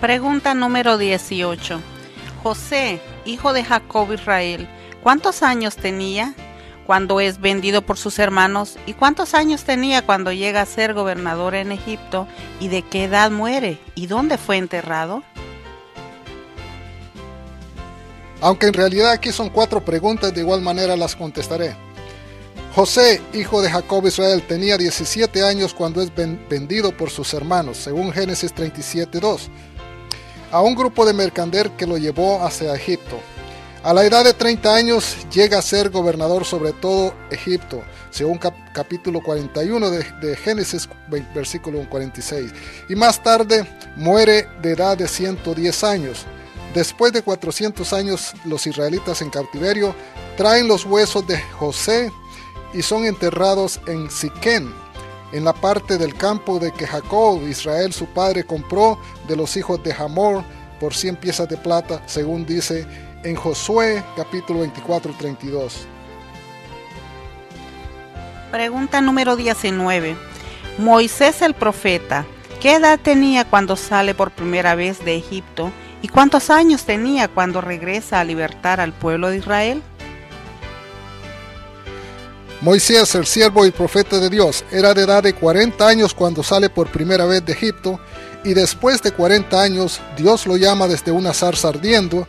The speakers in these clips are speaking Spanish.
Pregunta número 18. José, hijo de Jacob Israel, ¿cuántos años tenía cuando es vendido por sus hermanos? ¿Y cuántos años tenía cuando llega a ser gobernador en Egipto? ¿Y de qué edad muere? ¿Y dónde fue enterrado? Aunque en realidad aquí son 4 preguntas, de igual manera las contestaré. José, hijo de Jacob Israel, tenía 17 años cuando es vendido por sus hermanos, según Génesis 37:2, a un grupo de mercader que lo llevó hacia Egipto. A la edad de 30 años llega a ser gobernador sobre todo Egipto, según capítulo 41 de Génesis, versículo 46. Y más tarde muere de edad de 110 años. Después de 400 años, los israelitas en cautiverio traen los huesos de José y son enterrados en Siquén, en la parte del campo de que Jacob, Israel, su padre, compró de los hijos de Hamor por 100 piezas de plata, según dice en Josué capítulo 24:32. Pregunta número 19. Moisés el profeta, ¿qué edad tenía cuando sale por primera vez de Egipto? ¿Y cuántos años tenía cuando regresa a libertar al pueblo de Israel? Moisés, el siervo y profeta de Dios, era de edad de 40 años cuando sale por primera vez de Egipto, y después de 40 años Dios lo llama desde una zarza ardiendo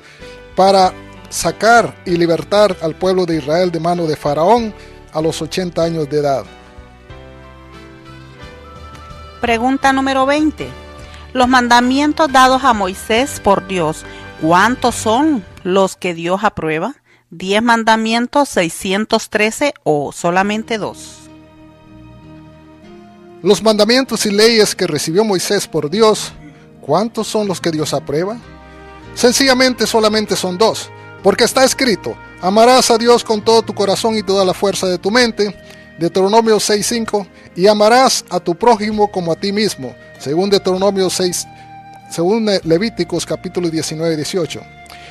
para sacar y libertar al pueblo de Israel de mano de Faraón a los 80 años de edad. Pregunta número 20. Los mandamientos dados a Moisés por Dios, ¿cuántos son los que Dios aprueba? ¿10 mandamientos, 613 o solamente 2? Los mandamientos y leyes que recibió Moisés por Dios, ¿cuántos son los que Dios aprueba? Sencillamente solamente son 2, porque está escrito: amarás a Dios con todo tu corazón y toda la fuerza de tu mente, Deuteronomio 6:5, y amarás a tu prójimo como a ti mismo, según Deuteronomio 6, según Levíticos capítulo 19:18.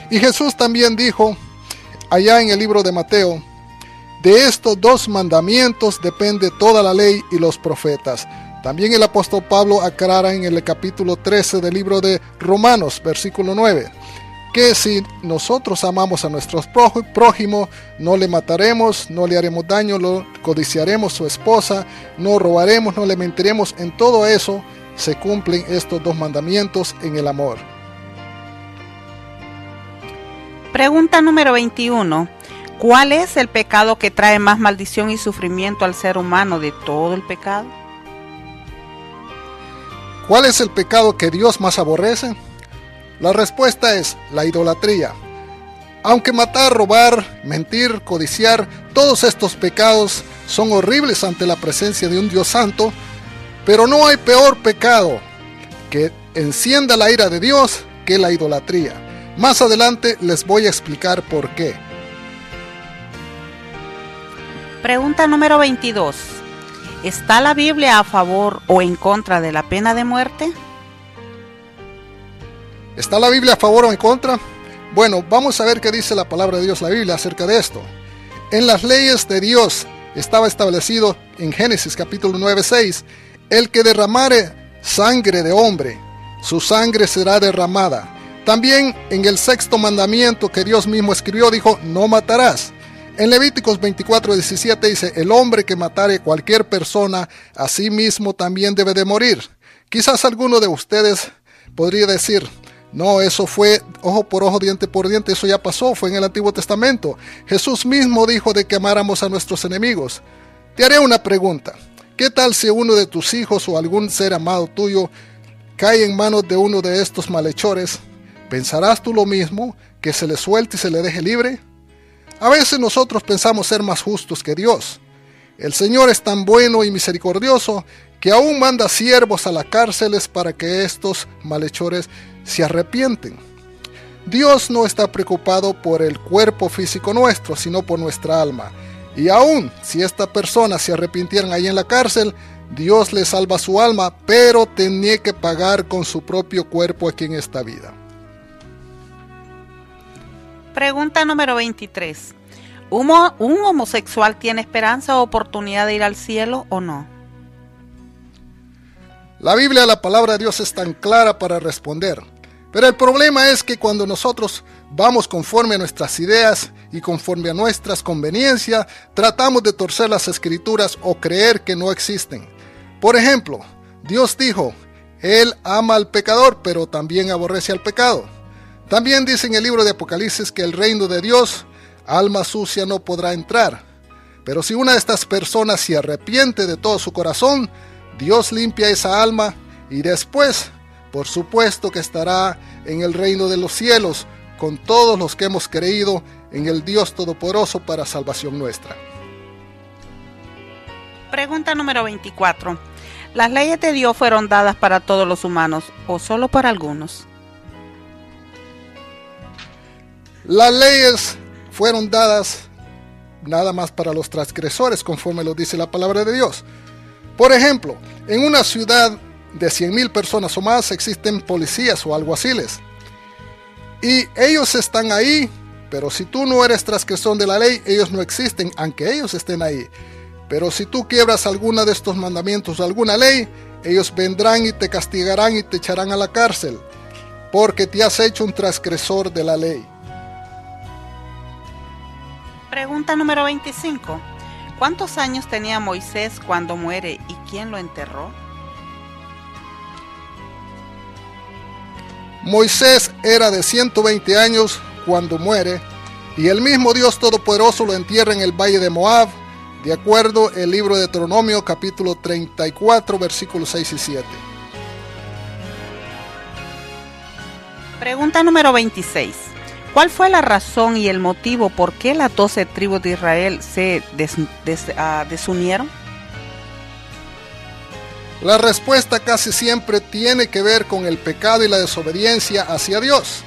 Y Jesús también dijo allá en el libro de Mateo: de estos 2 mandamientos depende toda la ley y los profetas. También el apóstol Pablo aclara en el capítulo 13 del libro de Romanos, versículo 9, que si nosotros amamos a nuestro prójimo, no le mataremos, no le haremos daño, no codiciaremos su esposa, no robaremos, no le mentiremos. En todo eso se cumplen estos 2 mandamientos en el amor. Pregunta número 21. ¿Cuál es el pecado que trae más maldición y sufrimiento al ser humano de todo el pecado? ¿Cuál es el pecado que Dios más aborrece? La respuesta es la idolatría. Aunque matar, robar, mentir, codiciar, todos estos pecados son horribles ante la presencia de un Dios santo, pero no hay peor pecado que encienda la ira de Dios que la idolatría. Más adelante les voy a explicar por qué. Pregunta número 22. ¿Está la Biblia a favor o en contra de la pena de muerte? ¿Está la Biblia a favor o en contra? Bueno, vamos a ver qué dice la palabra de Dios, la Biblia, acerca de esto. En las leyes de Dios estaba establecido en Génesis capítulo 9:6, el que derramare sangre de hombre, su sangre será derramada. También en el 6º mandamiento que Dios mismo escribió, dijo: no matarás. En Levíticos 24:17 dice: el hombre que matare cualquier persona, a sí mismo también debe de morir. Quizás alguno de ustedes podría decir: no, eso fue ojo por ojo, diente por diente, eso ya pasó, fue en el Antiguo Testamento. Jesús mismo dijo de que amáramos a nuestros enemigos. Te haré una pregunta: ¿qué tal si uno de tus hijos o algún ser amado tuyo cae en manos de uno de estos malhechores? ¿Pensarás tú lo mismo, que se le suelte y se le deje libre? A veces nosotros pensamos ser más justos que Dios. El Señor es tan bueno y misericordioso que aún manda siervos a las cárceles para que estos malhechores se arrepienten. Dios no está preocupado por el cuerpo físico nuestro, sino por nuestra alma. Y aún si esta persona se arrepintieran ahí en la cárcel, Dios le salva su alma, pero tenía que pagar con su propio cuerpo aquí en esta vida. Pregunta número 23. ¿Un homosexual tiene esperanza o oportunidad de ir al cielo o no? La Biblia, la palabra de Dios, es tan clara para responder. Pero el problema es que cuando nosotros vamos conforme a nuestras ideas y conforme a nuestras conveniencias, tratamos de torcer las escrituras o creer que no existen. Por ejemplo, Dios dijo, Él ama al pecador, pero también aborrece al pecado. También dice en el libro de Apocalipsis que el reino de Dios, alma sucia no podrá entrar. Pero si una de estas personas se arrepiente de todo su corazón, Dios limpia esa alma y después, por supuesto que estará en el reino de los cielos con todos los que hemos creído en el Dios Todopoderoso para salvación nuestra. Pregunta número 24. ¿Las leyes de Dios fueron dadas para todos los humanos o solo para algunos? Las leyes fueron dadas nada más para los transgresores, conforme lo dice la palabra de Dios. Por ejemplo, en una ciudad de 100,000 personas o más existen policías o alguaciles. Y ellos están ahí, pero si tú no eres transgresor de la ley, ellos no existen, aunque ellos estén ahí. Pero si tú quiebras alguna de estos mandamientos o alguna ley, ellos vendrán y te castigarán y te echarán a la cárcel, porque te has hecho un transgresor de la ley. Pregunta número 25. ¿Cuántos años tenía Moisés cuando muere y quién lo enterró? Moisés era de 120 años cuando muere, y el mismo Dios Todopoderoso lo entierra en el valle de Moab, de acuerdo al libro de Deuteronomio capítulo 34, versículos 6 y 7. Pregunta número 26. ¿Cuál fue la razón y el motivo por qué las 12 tribus de Israel se desunieron? La respuesta casi siempre tiene que ver con el pecado y la desobediencia hacia Dios.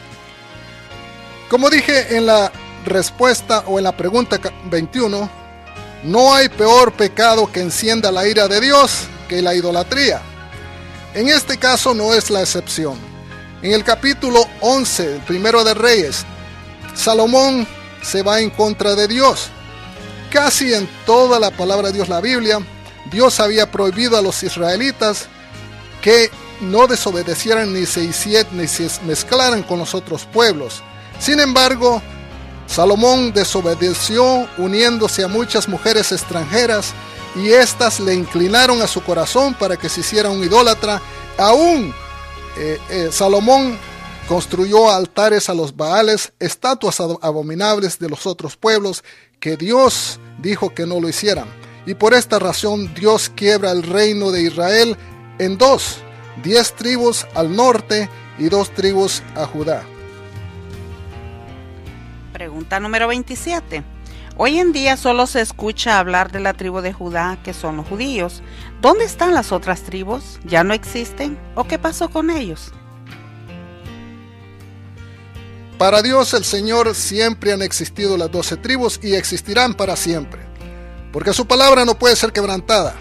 Como dije en la respuesta o en la pregunta 21, no hay peor pecado que encienda la ira de Dios que la idolatría. En este caso no es la excepción. En el capítulo 11, el primero de Reyes, Salomón se va en contra de Dios. Casi en toda la palabra de Dios, la Biblia, Dios había prohibido a los israelitas que no desobedecieran ni se mezclaran con los otros pueblos. Sin embargo, Salomón desobedeció uniéndose a muchas mujeres extranjeras y éstas le inclinaron a su corazón para que se hiciera un idólatra. Aún Salomón construyó altares a los Baales, estatuas abominables de los otros pueblos que Dios dijo que no lo hicieran. Y por esta razón Dios quiebra el reino de Israel en dos, 10 tribus al norte y 2 tribus a Judá. Pregunta número 27. Hoy en día solo se escucha hablar de la tribu de Judá, que son los judíos. ¿Dónde están las otras tribus? ¿Ya no existen? ¿O qué pasó con ellos? Para Dios el Señor siempre han existido las 12 tribus y existirán para siempre, porque su palabra no puede ser quebrantada.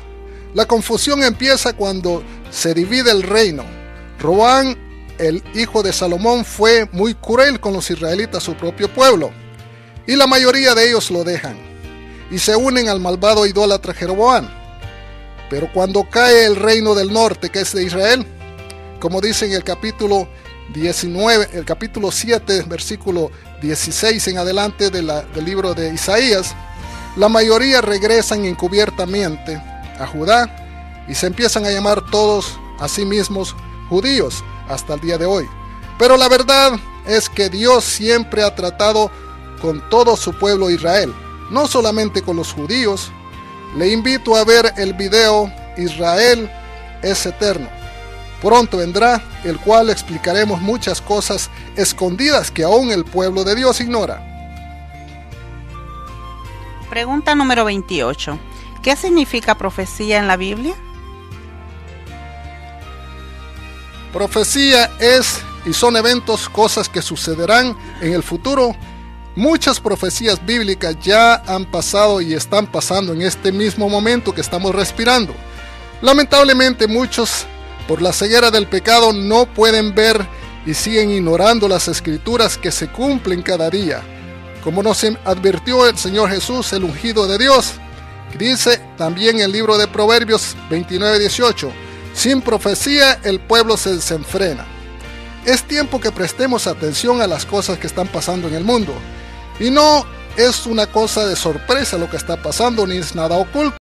La confusión empieza cuando se divide el reino. Roboam, el hijo de Salomón, fue muy cruel con los israelitas, su propio pueblo, y la mayoría de ellos lo dejan y se unen al malvado idólatra Jeroboam. Pero cuando cae el reino del norte, que es de Israel, como dice en el capítulo 19, el capítulo 7, versículo 16 en adelante del libro de Isaías, la mayoría regresan encubiertamente a Judá y se empiezan a llamar todos a sí mismos judíos hasta el día de hoy. Pero la verdad es que Dios siempre ha tratado con todo su pueblo Israel, no solamente con los judíos. Le invito a ver el video Israel es eterno. Pronto vendrá, el cual explicaremos muchas cosas escondidas que aún el pueblo de Dios ignora. Pregunta número 28. ¿Qué significa profecía en la Biblia? Profecía es y son eventos, cosas que sucederán en el futuro. Muchas profecías bíblicas ya han pasado y están pasando en este mismo momento que estamos respirando. Lamentablemente muchos, por la ceguera del pecado, no pueden ver y siguen ignorando las escrituras que se cumplen cada día. Como nos advirtió el Señor Jesús, el ungido de Dios, dice también en el libro de Proverbios 29:18, sin profecía el pueblo se desenfrena. Es tiempo que prestemos atención a las cosas que están pasando en el mundo. Y no es una cosa de sorpresa lo que está pasando, ni es nada oculto.